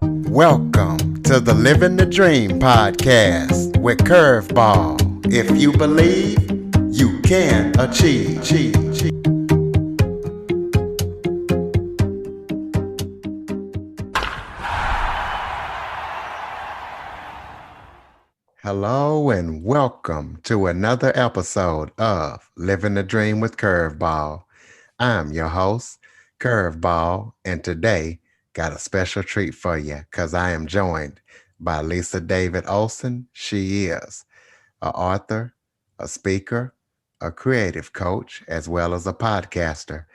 Welcome to the Living the Dream podcast with Curveball. If you believe, you can achieve. Hello and welcome to another episode of Living the Dream with Curveball. I'm your host, Curveball, and today got a special treat for you because I am joined by Lisa David Olson. She is an author, a speaker, a creative coach, as well as a podcaster.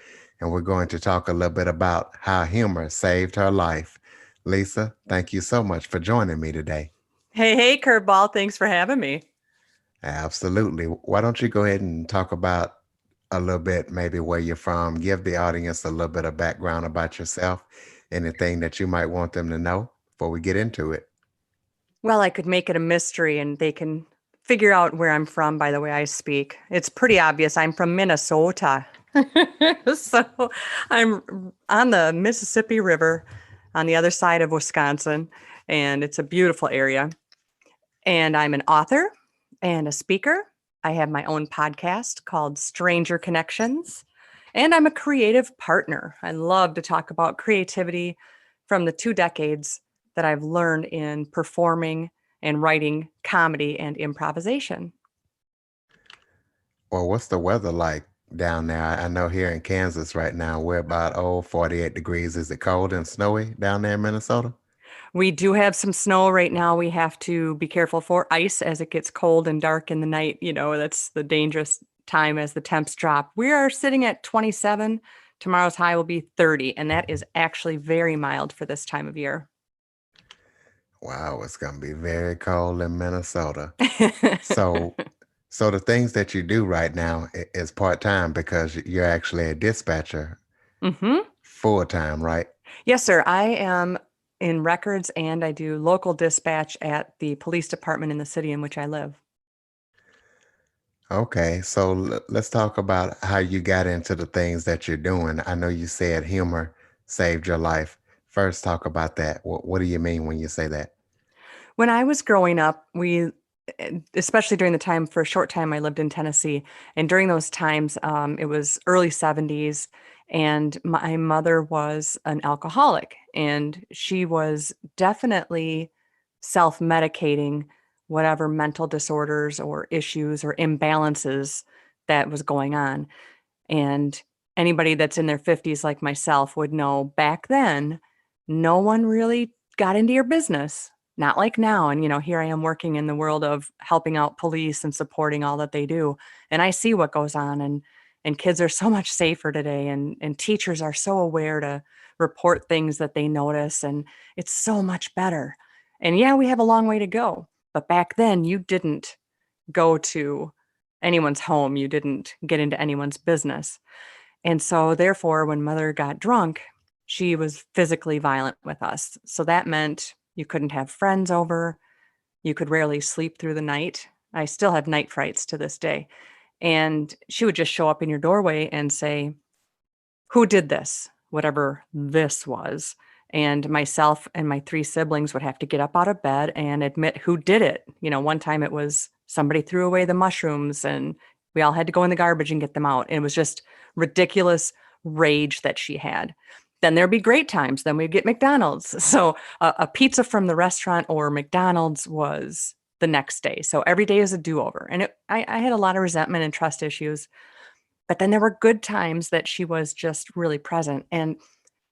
And we're going to talk a little bit about how humor saved her life. Lisa, thank you so much for joining me today. Hey, Curveball. Thanks for having me. Absolutely. Why don't you go ahead and talk about a little bit, maybe where you're from, give the audience a little bit of background about yourself, anything that you might want them to know before we get into it. Well, I could make it a mystery and they can figure out where I'm from by the way I speak. It's pretty obvious. I'm from Minnesota. So I'm on the Mississippi River on the other side of Wisconsin, and it's a beautiful area. And I'm an author and a speaker. I have my own podcast called Stranger Connections, and I'm a creative partner. I love to talk about creativity from the 2 decades that I've learned in performing and writing comedy and improvisation. Well, what's the weather like down there? I know here in Kansas right now, we're about, 48 degrees. Is it cold and snowy down there in Minnesota? We do have some snow right now. We have to be careful for ice as it gets cold and dark in the night. That's the dangerous time as the temps drop. We are sitting at 27. Tomorrow's high will be 30, and that is actually very mild for this time of year. Wow, it's going to be very cold in Minnesota. So, so the things that you do right now is part-time because you're actually a dispatcher hmm full-time, right? Yes, sir. I am in records and I do local dispatch at the police department in the city in which I live. Okay, so let's talk about how you got into the things that you're doing. I know you said humor saved your life. First, talk about that. What do you mean when you say that? When I was growing up, especially during the time, for a short time, I lived in Tennessee. And during those times, it was early 70s, and my mother was an alcoholic, and she was definitely self-medicating whatever mental disorders or issues or imbalances that was going on. And anybody that's in their 50s like myself would know back then, no one really got into your business. Not like now. And, here I am working in the world of helping out police and supporting all that they do. And I see what goes on. And kids are so much safer today. And teachers are so aware to report things that they notice. And it's so much better. And yeah, we have a long way to go. But back then, you didn't go to anyone's home. You didn't get into anyone's business. And so, therefore, when mother got drunk, she was physically violent with us. So that meant you couldn't have friends over. You could rarely sleep through the night. I still have night frights to this day. And she would just show up in your doorway and say, "Who did this?" Whatever this was. And myself and my 3 siblings would have to get up out of bed and admit who did it. One time it was somebody threw away the mushrooms and we all had to go in the garbage and get them out. And it was just ridiculous rage that she had. Then there'd be great times. Then we'd get McDonald's. So a pizza from the restaurant or McDonald's was the next day. So every day is a do-over. And I had a lot of resentment and trust issues. But then there were good times that she was just really present. And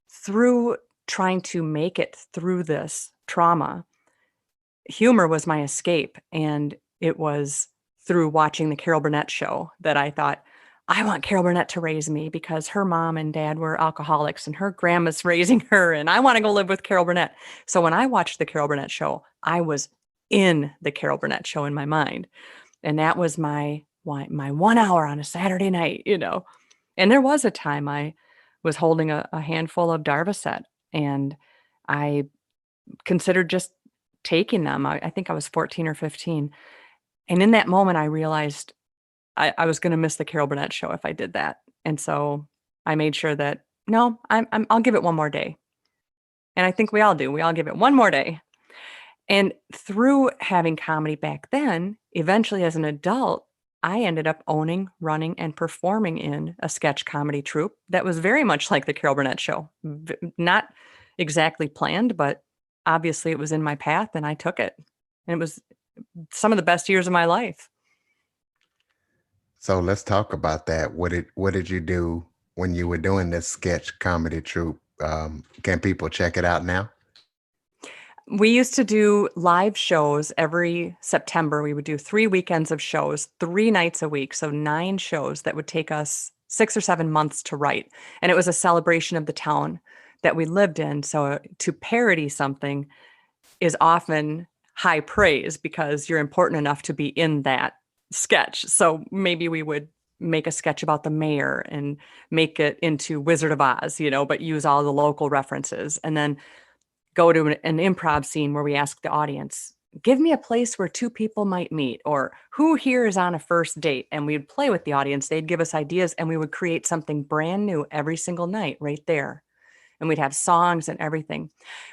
through trying to make it through this trauma, humor was my escape. And it was through watching the Carol Burnett show that I thought, I want Carol Burnett to raise me because her mom and dad were alcoholics and her grandma's raising her. And I want to go live with Carol Burnett. So when I watched the Carol Burnett show, I was in the Carol Burnett show in my mind. And that was my 1 hour on a Saturday night. And there was a time I was holding a handful of Darvocet, and I considered just taking them. I think I was 14 or 15. And in that moment, I realized I was going to miss the Carol Burnett show if I did that. And so I made sure that, no, I'll give it one more day. And I think we all do. We all give it one more day. And through having comedy back then, eventually as an adult, I ended up owning, running, and performing in a sketch comedy troupe that was very much like the Carol Burnett show. Not exactly planned, but obviously it was in my path and I took it. And it was some of the best years of my life. So let's talk about that. What did you do when you were doing this sketch comedy troupe? Can people check it out now? We used to do live shows every September. We would do 3 weekends of shows, 3 nights a week. So 9 shows that would take us 6 or 7 months to write. And it was a celebration of the town that we lived in. So to parody something is often high praise because you're important enough to be in that sketch. So maybe we would make a sketch about the mayor and make it into Wizard of Oz, but use all the local references. And then go to an improv scene where we ask the audience, give me a place where two people might meet, or who here is on a first date? And we would play with the audience. They'd give us ideas, and we would create something brand new every single night right there. And we'd have songs and everything.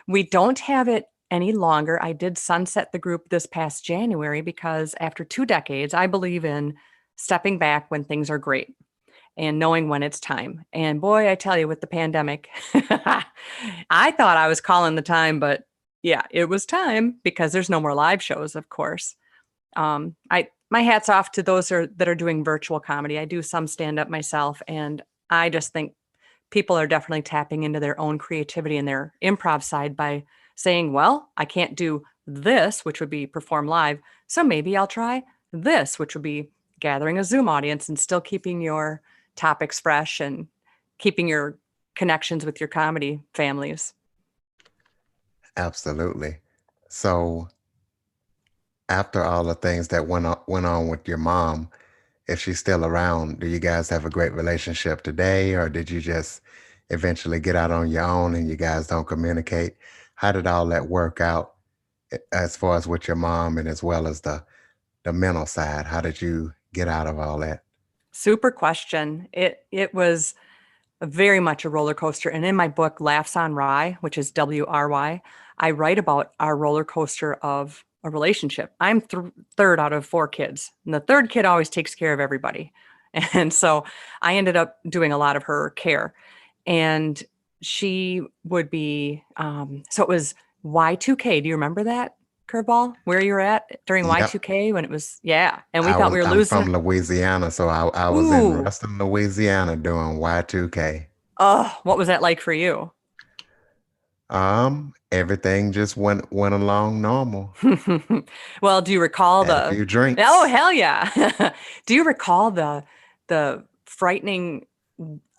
We don't have it any longer. I did sunset the group this past January because after 2 decades, I believe in stepping back when things are great and knowing when it's time. And boy, I tell you, with the pandemic, I thought I was calling the time, but yeah, it was time because there's no more live shows, of course. I my hats off to those that are doing virtual comedy. I do some stand up myself, and I just think people are definitely tapping into their own creativity and their improv side by saying, well, I can't do this, which would be perform live. So maybe I'll try this, which would be gathering a Zoom audience and still keeping your topics fresh and keeping your connections with your comedy families. Absolutely. So after all the things that went on with your mom, if she's still around, do you guys have a great relationship today, or did you just eventually get out on your own and you guys don't communicate? How did all that work out as far as with your mom and as well as the mental side? How did you get out of all that? Super question. It was very much a roller coaster. And in my book, Laughs on Rye, which is WRY, I write about our roller coaster of a relationship. I'm third out of 4 kids, and the third kid always takes care of everybody. And so I ended up doing a lot of her care. And she would be, so it was Y2K. Do you remember that, Curveball? Where you were at during Yep. Y2K when it was, yeah. And we I thought was we were I'm losing. from Louisiana, so I was in Ooh, Ruston, Louisiana doing Y2K. oh, what was that like for you? Everything just went along normal. Well, do you recall Had a the few oh, drinks. hell yeah. Do you recall the frightening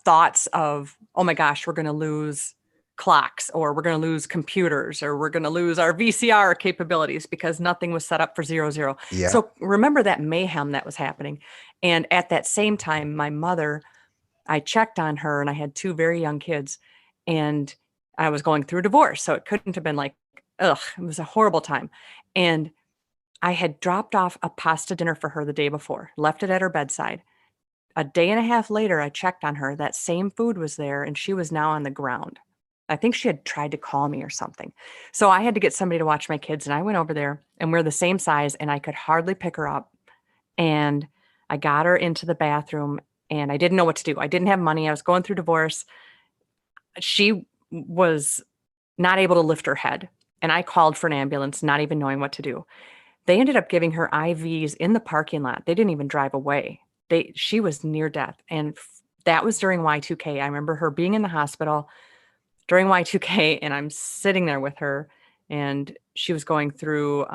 thoughts of, oh my gosh, we're gonna lose clocks, or we're gonna lose computers, or we're gonna lose our VCR capabilities because nothing was set up for 00. Yep. So remember that mayhem that was happening. And at that same time, my mother, I checked on her and I had 2 very young kids, and I was going through a divorce. So it couldn't have been like, ugh, it was a horrible time. And I had dropped off a pasta dinner for her the day before, left it at her bedside. A day and a half later, I checked on her. That same food was there, and she was now on the ground. I think she had tried to call me or something. So I had to get somebody to watch my kids, and I went over there, and we're the same size, and I could hardly pick her up. And I got her into the bathroom, and I didn't know what to do. I didn't have money. I was going through divorce. She was not able to lift her head, and I called for an ambulance, not even knowing what to do. They ended up giving her IVs in the parking lot. They didn't even drive away. She was near death, and that was during Y2K. I remember her being in the hospital during Y2K, and I'm sitting there with her, and she was going through,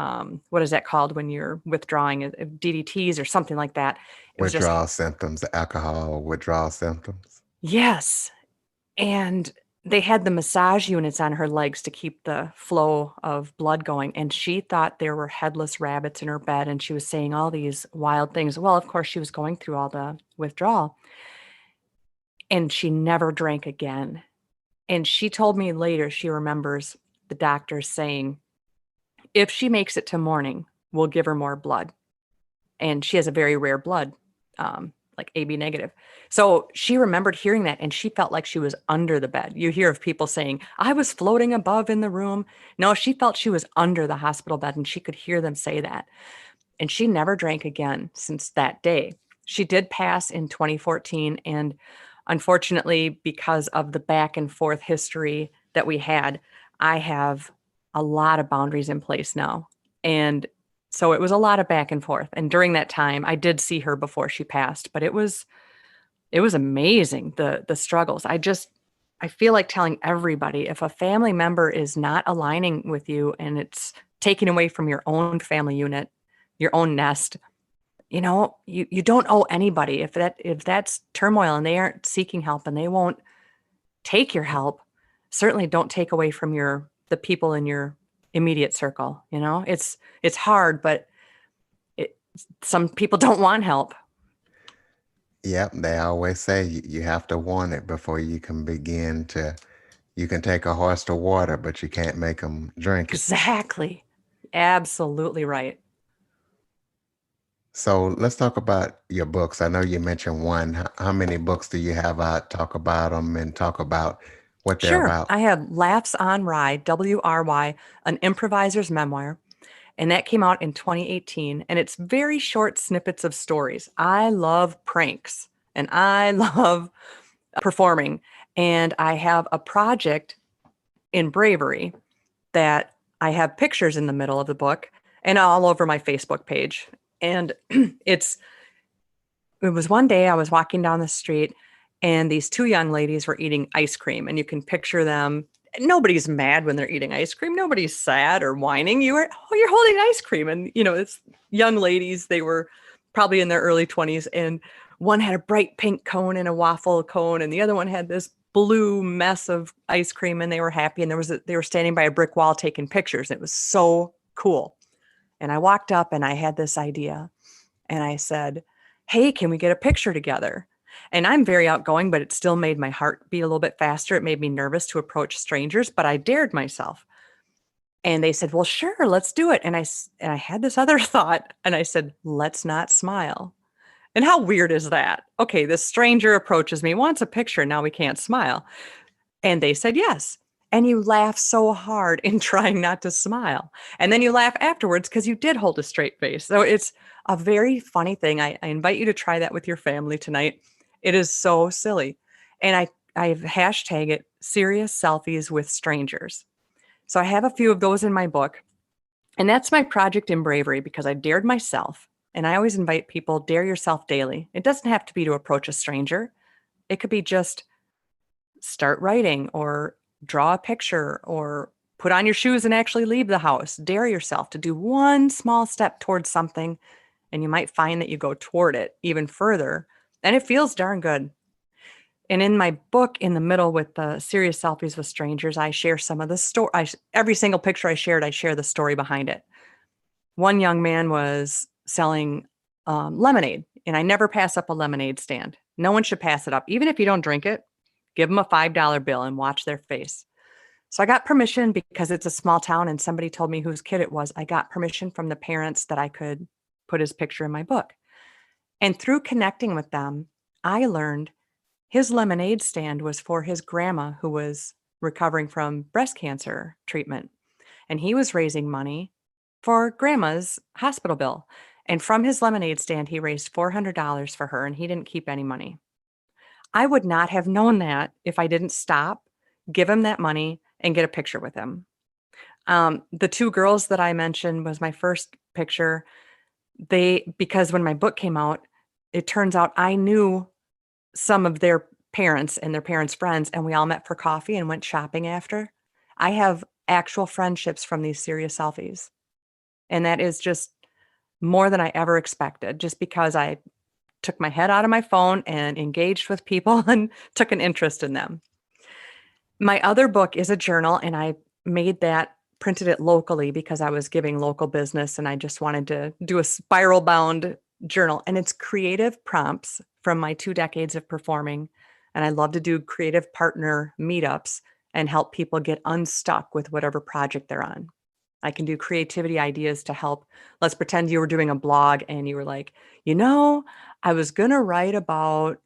what is that called when you're withdrawing, DDTs or something like that. It was just, Withdrawal symptoms, alcohol withdrawal symptoms. yes. And they had the massage units on her legs to keep the flow of blood going. And she thought there were headless rabbits in her bed. And she was saying all these wild things. Well, of course, she was going through all the withdrawal, and she never drank again. And she told me later she remembers the doctor saying, if she makes it to morning, we'll give her more blood. And she has a very rare blood like AB negative. So she remembered hearing that and she felt like she was under the bed. You hear of people saying, I was floating above in the room. No, she felt she was under the hospital bed and she could hear them say that. And she never drank again since that day. She did pass in 2014. And unfortunately, because of the back and forth history that we had, I have a lot of boundaries in place now. And so it was a lot of back and forth. And during that time, I did see her before she passed, but it was amazing, the struggles. I feel like telling everybody, if a family member is not aligning with you and it's taken away from your own family unit, your own nest, you don't owe anybody. If that's turmoil and they aren't seeking help and they won't take your help, certainly don't take away from the people in your immediate circle. It's hard, but some people don't want help. Yep, they always say you have to want it before you can begin to. You can take a horse to water, but you can't make them drink it. Exactly. Absolutely right. So let's talk about your books. I know you mentioned one. How many books do you have out? Talk about them and talk about what they're Sure. about. I have Laughs on Rye, WRY, an improviser's memoir, and that came out in 2018. And it's very short snippets of stories. I love pranks and I love performing. And I have a project in Bravery that I have pictures in the middle of the book and all over my Facebook page. And it's it was one day I was walking down the street and these two young ladies were eating ice cream, and you can picture them. Nobody's mad when they're eating ice cream. Nobody's sad or whining. You're holding ice cream. And it's young ladies. They were probably in their early 20s. And one had a bright pink cone and a waffle cone, and the other one had this blue mess of ice cream, and they were happy. And they were standing by a brick wall taking pictures. It was so cool. And I walked up and I had this idea. And I said, hey, can we get a picture together? And I'm very outgoing, but it still made my heart beat a little bit faster. It made me nervous to approach strangers, but I dared myself. And they said, well, sure, let's do it. And I had this other thought, and I said, let's not smile. And how weird is that? Okay, this stranger approaches me, wants a picture. Now we can't smile. And they said yes. And you laugh so hard in trying not to smile. And then you laugh afterwards because you did hold a straight face. So it's a very funny thing. I invite you to try that with your family tonight. It is so silly. And I've hashtag it serious selfies with strangers. So I have a few of those in my book. And that's my project in Bravery because I dared myself. And I always invite people, dare yourself daily. It doesn't have to be to approach a stranger. It could be just start writing or draw a picture or put on your shoes and actually leave the house. Dare yourself to do one small step towards something, and you might find that you go toward it even further. And it feels darn good. And in my book, in the middle with the serious selfies with strangers, I share some of the story. Every single picture I share the story behind it. One young man was selling lemonade, and I never pass up a lemonade stand. No one should pass it up. Even if you don't drink it, give them a $5 bill and watch their face. So I got permission because it's a small town and somebody told me whose kid it was. I got permission from the parents that I could put his picture in my book. And through connecting with them, I learned his lemonade stand was for his grandma who was recovering from breast cancer treatment. And he was raising money for grandma's hospital bill. And from his lemonade stand, he raised $400 for her and he didn't keep any money. I would not have known that if I didn't stop, give him that money, and get a picture with him. The two girls that I mentioned was my first picture. Because when my book came out, it turns out I knew some of their parents and their parents' friends, and we all met for coffee and went shopping after. I have actual friendships from these serious selfies. And that is just more than I ever expected, just because I took my head out of my phone and engaged with people and took an interest in them. My other book is a journal, and I printed it locally because I was giving local business and I just wanted to do a spiral bound journal. And it's creative prompts from my 2 decades of performing. And I love to do creative partner meetups and help people get unstuck with whatever project they're on. I can do creativity ideas to help. Let's pretend you were doing a blog and you were like, you know, I was going to write about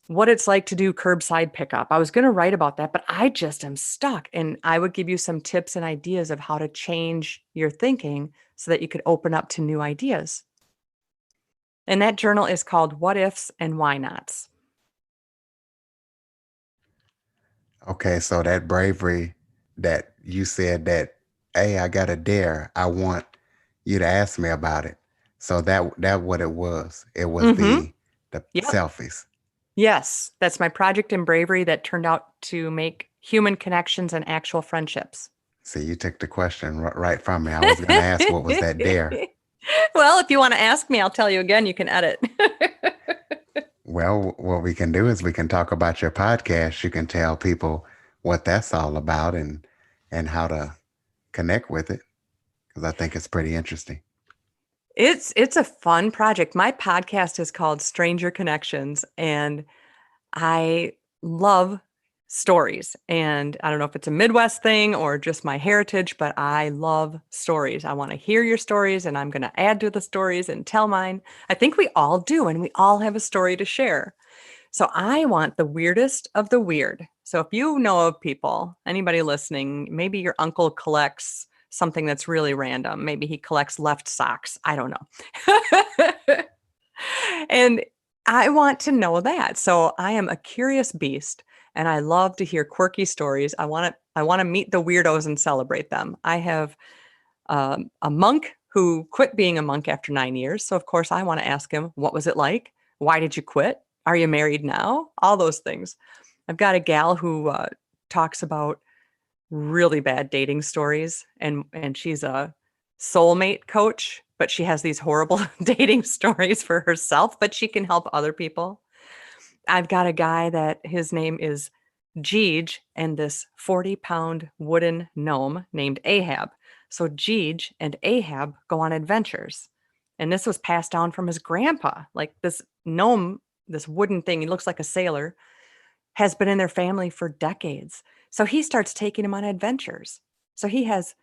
what it's like to do curbside pickup. I was going to write about that, but I just am stuck. And I would give you some tips and ideas of how to change your thinking so that you could open up to new ideas. And that journal is called What Ifs and Why Nots. Okay, so that bravery that you said that, hey, I got a dare. I want you to ask me about it. So that what it was. It was Mm-hmm. the Yep. selfies. Yes, that's my project in bravery that turned out to make human connections and actual friendships. See, you took the question right from me. I was gonna ask what was that dare. Well, if you want to ask me, I'll tell you again. You can edit. Well, what we can do is we can talk about your podcast. You can tell people what that's all about and how to connect with it because I think it's pretty interesting. It's a fun project. My podcast is called Stranger Connections, and I love stories. And I don't know if it's a Midwest thing or just my heritage, but I love stories. I want to hear your stories and I'm going to add to the stories and tell mine. I think we all do, and we all have a story to share. So I want the weirdest of the weird. So if you know of people, anybody listening, maybe your uncle collects something that's really random. Maybe he collects left socks. I don't know. And I want to know that. So I am a curious beast and I love to hear quirky stories. I want to meet the weirdos and celebrate them. I have a monk who quit being a monk after 9 years. So of course I want to ask him, what was it like? Why did you quit? Are you married now? All those things. I've got a gal who talks about really bad dating stories, and she's a soulmate coach, but she has these horrible dating stories for herself, but she can help other people. I've got a guy that his name is Jeej and this 40-pound wooden gnome named Ahab. So Jeej and Ahab go on adventures. And this was passed down from his grandpa. Like this gnome, this wooden thing, he looks like a sailor, has been in their family for decades. So he starts taking him on adventures. So he has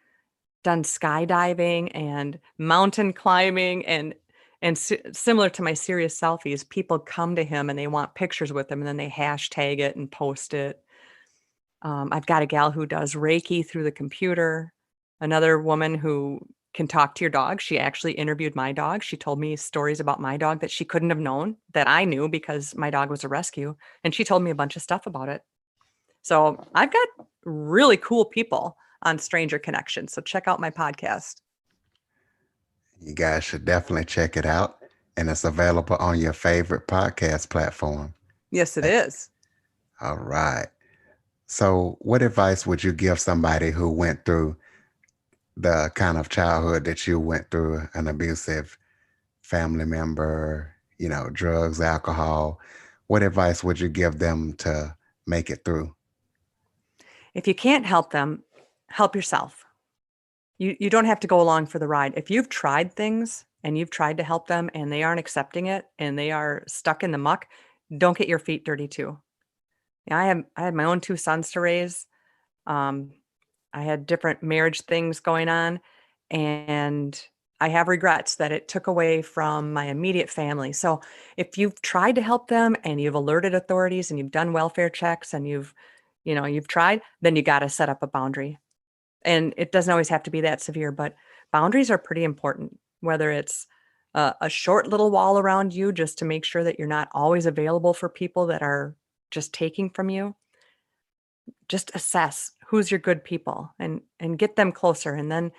done skydiving and mountain climbing and similar to my serious selfies, people come to him and they want pictures with him and then they hashtag it and post it. I've got a gal who does Reiki through the computer, another woman who can talk to your dog. She actually interviewed my dog. She told me stories about my dog that she couldn't have known that I knew because my dog was a rescue. And she told me a bunch of stuff about it. So I've got really cool people on Stranger Connections. So check out my podcast. You guys should definitely check it out. And it's available on your favorite podcast platform. Yes, it Eh, is. All right. So, what advice would you give somebody who went through the kind of childhood that you went through, an abusive family member, drugs, alcohol? What advice would you give them to make it through? If you can't help them, help yourself. You don't have to go along for the ride. If you've tried things and you've tried to help them and they aren't accepting it and they are stuck in the muck, don't get your feet dirty too. Yeah, I had my own two sons to raise. Um, I had different marriage things going on, and I have regrets that it took away from my immediate family. So if you've tried to help them and you've alerted authorities and you've done welfare checks and you've tried, then you got to set up a boundary. And it doesn't always have to be that severe, but boundaries are pretty important, whether it's a short little wall around you just to make sure that you're not always available for people that are just taking from you. Just assess who's your good people and get them closer, and then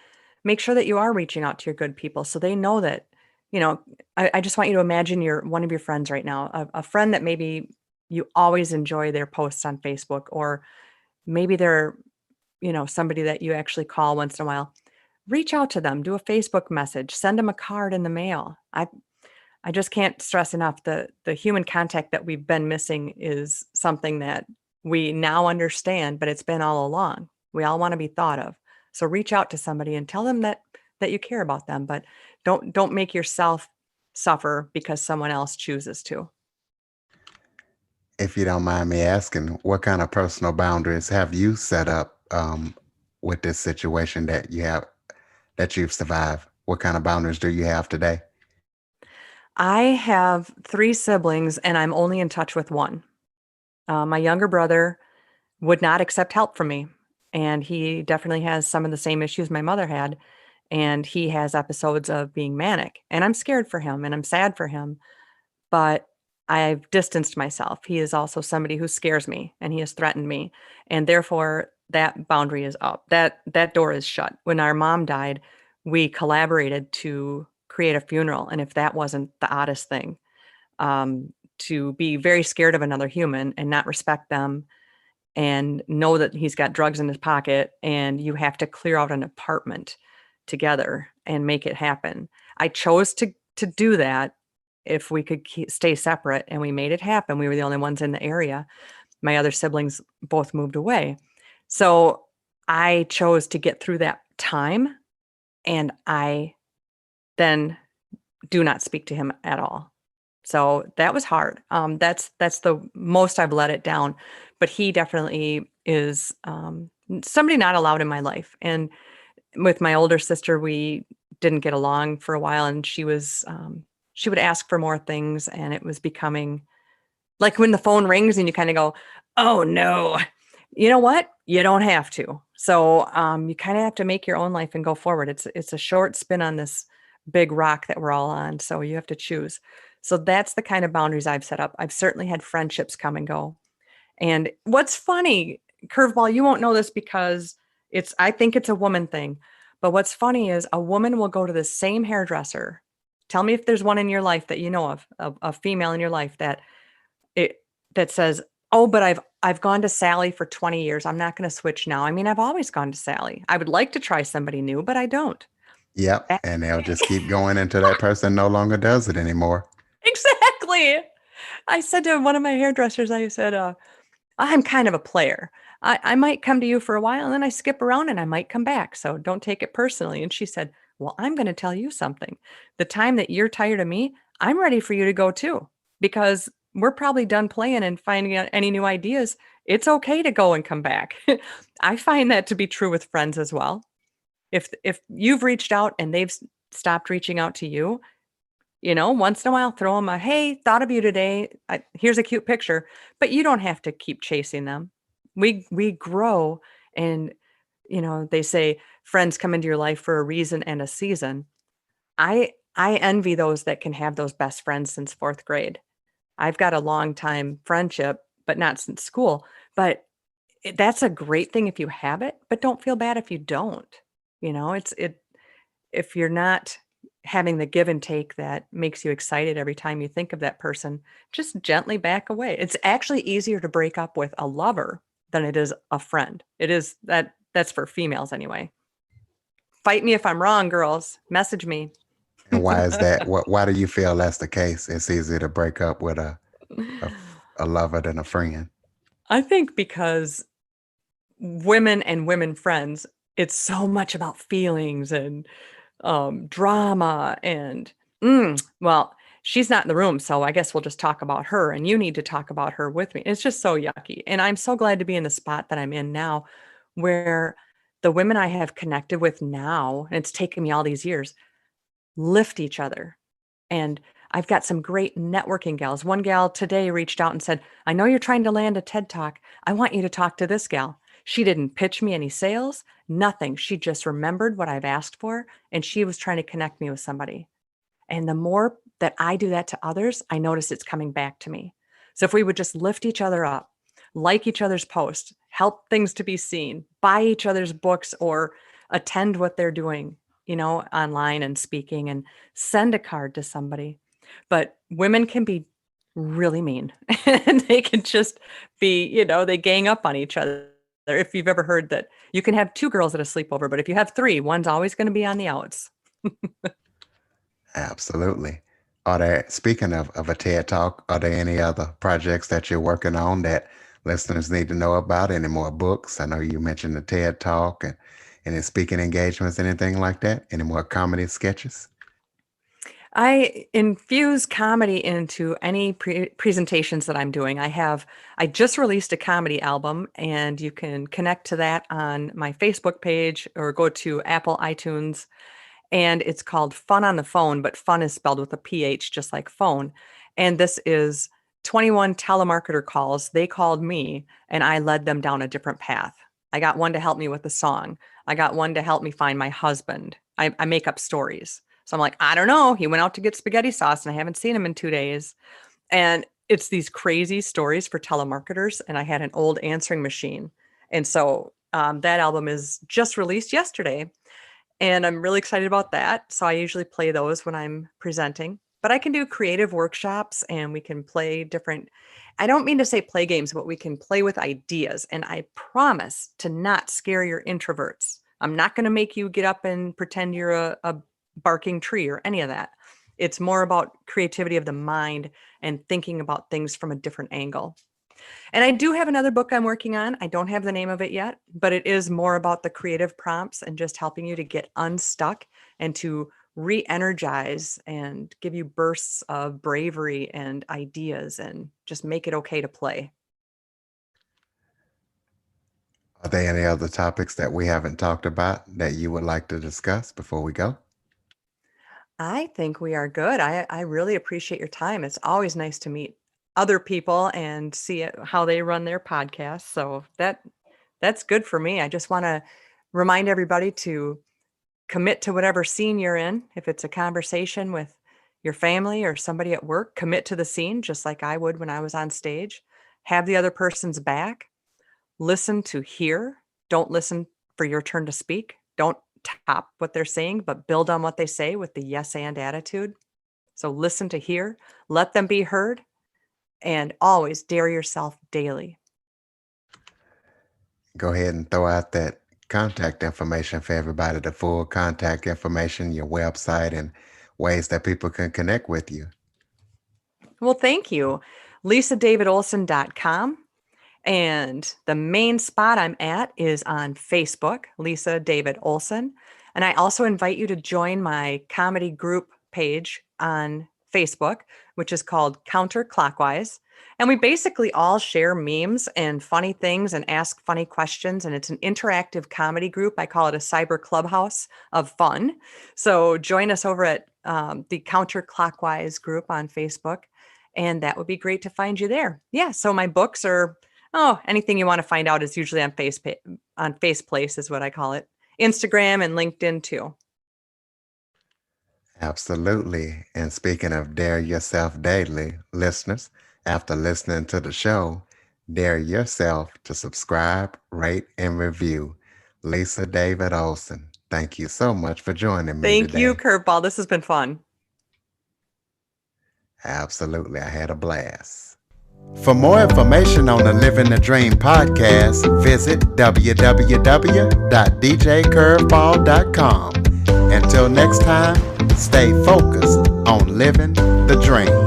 make sure that you are reaching out to your good people so they know that, you know, I just want you to imagine you're one of your friends right now, a friend that maybe you always enjoy their posts on Facebook, or maybe they're, somebody that you actually call once in a while. Reach out to them, do a Facebook message, send them a card in the mail. I just can't stress enough the human contact that we've been missing is something that we now understand, but it's been all along. We all want to be thought of. So reach out to somebody and tell them that you care about them, but don't make yourself suffer because someone else chooses to. If you don't mind me asking, what kind of personal boundaries have you set up with this situation that you have? that you've survived? What kind of boundaries do you have today? I have three siblings, and I'm only in touch with one. My younger brother would not accept help from me, and he definitely has some of the same issues my mother had. And he has episodes of being manic, and I'm scared for him and I'm sad for him, but I've distanced myself. He is also somebody who scares me and he has threatened me. And therefore that boundary is up. That door is shut. When our mom died, we collaborated to create a funeral. And if that wasn't the oddest thing, to be very scared of another human and not respect them and know that he's got drugs in his pocket and you have to clear out an apartment together and make it happen. I chose to do that if we could stay separate, and we made it happen. We were the only ones in the area. My other siblings both moved away. So I chose to get through that time, and I then do not speak to him at all. So that was hard. That's the most I've let it down, but he definitely is somebody not allowed in my life. And with my older sister, we didn't get along for a while, and she would ask for more things, and it was becoming like when the phone rings and you kind of go, "Oh no." You know what? You don't have to. So you kind of have to make your own life and go forward. It's a short spin on this big rock that we're all on. So you have to choose. So that's the kind of boundaries I've set up. I've certainly had friendships come and go. And what's funny, curveball, you won't know this because I think it's a woman thing. But what's funny is a woman will go to the same hairdresser. Tell me if there's one in your life that you know of, a female in your life it that says, "Oh, but I've gone to Sally for 20 years. I'm not going to switch now." I mean, I've always gone to Sally. I would like to try somebody new, but I don't. Yep. That- And they'll just keep going until that person no longer does it anymore. exactly. I said to one of my hairdressers, I said, "I'm kind of a player. I might come to you for a while and then I skip around and I might come back. So don't take it personally." And she said, "Well, I'm going to tell you something. The time that you're tired of me, I'm ready for you to go too, because we're probably done playing and finding out any new ideas. It's okay to go and come back." I find that to be true with friends as well. If you've reached out and they've stopped reaching out to you, once in a while, throw them a, "Hey, thought of you today. Here's a cute picture," but you don't have to keep chasing them. We grow, and they say friends come into your life for a reason and a season. I envy those that can have those best friends since fourth grade. I've got a long time friendship, but not since school. But that's a great thing if you have it, but don't feel bad if you don't. If you're not having the give and take that makes you excited every time you think of that person, just gently back away. It's actually easier to break up with a lover than it is a friend. That's for females anyway. Fight me if I'm wrong, girls. Message me. And why is that? Why do you feel that's the case? It's easier to break up with a, a lover than a friend. I think because women and women friends, it's so much about feelings and drama and well, she's not in the room, so I guess we'll just talk about her, and you need to talk about her with me. It's just so yucky. And I'm so glad to be in the spot that I'm in now, where the women I have connected with now, and it's taken me all these years, lift each other. And I've got some great networking gals. One gal today reached out and said, "I know you're trying to land a TED Talk. I want you to talk to this gal." She didn't pitch me any sales, nothing. She just remembered what I've asked for, and she was trying to connect me with somebody. And the more that I do that to others, I notice it's coming back to me. So if we would just lift each other up, like each other's posts, help things to be seen, buy each other's books or attend what they're doing, online and speaking, and send a card to somebody. But women can be really mean and they can just be, they gang up on each other. If you've ever heard that you can have two girls at a sleepover, but if you have three, one's always going to be on the outs. Absolutely. Speaking of a TED Talk, are there any other projects that you're working on that listeners need to know about? Any more books? I know you mentioned the TED Talk and any speaking engagements, anything like that? Any more comedy sketches? I infuse comedy into any presentations that I'm doing. I just released a comedy album, and you can connect to that on my Facebook page or go to Apple iTunes. And it's called Fun on the Phone, but fun is spelled with a PH, just like phone. And this is 21 telemarketer calls. They called me, and I led them down a different path. I got one to help me with the song. I got one to help me find my husband. I make up stories. So I'm like, I don't know. He went out to get spaghetti sauce, and I haven't seen him in 2 days. And it's these crazy stories for telemarketers. And I had an old answering machine. And so that album is just released yesterday. And I'm really excited about that. So I usually play those when I'm presenting. But I can do creative workshops and we can play different, I don't mean to say play games, but we can play with ideas. And I promise to not scare your introverts. I'm not going to make you get up and pretend you're a barking tree or any of that. It's more about creativity of the mind and thinking about things from a different angle. And I do have another book I'm working on. I don't have the name of it yet, but it is more about the creative prompts and just helping you to get unstuck and to re-energize and give you bursts of bravery and ideas and just make it okay to play. Are there any other topics that we haven't talked about that you would like to discuss before we go? I think we are good. I really appreciate your time. It's always nice to meet other people and see how they run their podcasts. So that's good for me. I just want to remind everybody to commit to whatever scene you're in. If it's a conversation with your family or somebody at work, commit to the scene just like I would when I was on stage. Have the other person's back. Listen to hear. Don't listen for your turn to speak. Don't top what they're saying, but build on what they say with the yes and attitude. So listen to hear, let them be heard, and always dare yourself daily. Go ahead and throw out that contact information for everybody, the full contact information, your website, and ways that people can connect with you. Well, thank you. LisaDavidOlson.com. And the main spot I'm at is on Facebook, Lisa David Olson. And I also invite you to join my comedy group page on Facebook, which is called Counterclockwise. And we basically all share memes and funny things and ask funny questions. And it's an interactive comedy group. I call it a cyber clubhouse of fun. So join us over at the Counterclockwise group on Facebook. And that would be great to find you there. Yeah. So my books are, oh, anything you want to find out is usually on Faceplace is what I call it. Instagram and LinkedIn too. Absolutely. And speaking of dare yourself daily, listeners, after listening to the show, dare yourself to subscribe, rate, and review. Lisa David Olson, thank you so much for joining me Thank you, today. Curveball. This has been fun. Absolutely. I had a blast. For more information on the Living the Dream podcast, visit www.djcurveball.com. Until next time, stay focused on living the dream.